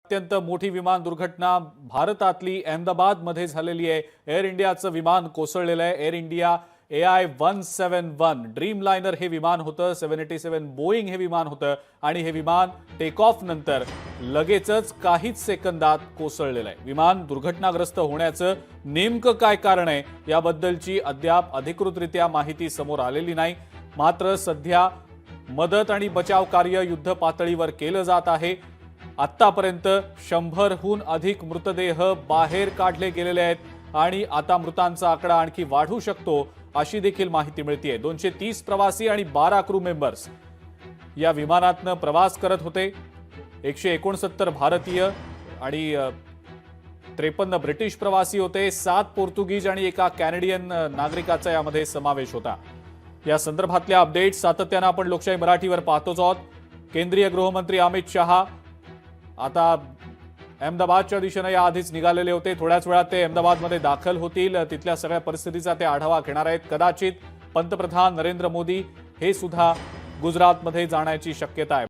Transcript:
अत्यंत मोठी विमान दुर्घटना भारतातली अहमदाबादमध्ये झालेली आहे। एअर इंडियाचं विमान कोसळलेलं आहे। एअर इंडिया AI-171 ड्रीमलाइनर हे विमान होतं। 787 बोईंग हे विमान होतं आणि हे विमान टेक ऑफ नंतर लगेचच काहीच सेकंदात कोसळलेलं आहे। विमान दुर्घटनाग्रस्त होण्याचं नेमकं काय कारण आहे याबद्दलची अद्याप अधिकृतरित्या माहिती समोर आलेली नाही। मात्र सध्या मदत आणि बचाव कार्य युद्ध पातळीवर केलं जात आहे। आतापर्यंत 100हून अधिक मृतदेह बाहेर काढले गेलेले आहेत आणि आता मृतांचा आकडा आणखी वाढू शकतो अशी देखील माहिती मिळते। 230 प्रवासी आणि 12 क्रू मेंबर्स या विमानातनं प्रवास करत होते। 169 भारतीय आणि 53 ब्रिटिश प्रवासी होते। 7 पोर्तुगीज आणि एका कॅनेडियन नागरिकाचा यामध्ये समावेश होता। या संदर्भातल्या अपडेट्स सातत्याने आपण लोकशाही मराठीवर पाहतोच आहोत। केंद्रीय गृहमंत्री अमित शहा आता अहमदाबादच्या दिशेने याआधीच निघालेले होते। थोड्याच वेळात ते अहमदाबादमध्ये दाखल होतील। तिथल्या सगळ्या परिस्थितीचा ते आढावा घेणार आहेत। कदाचित पंतप्रधान नरेंद्र मोदी हे सुद्धा गुजरातमध्ये जाण्याची शक्यता आहे।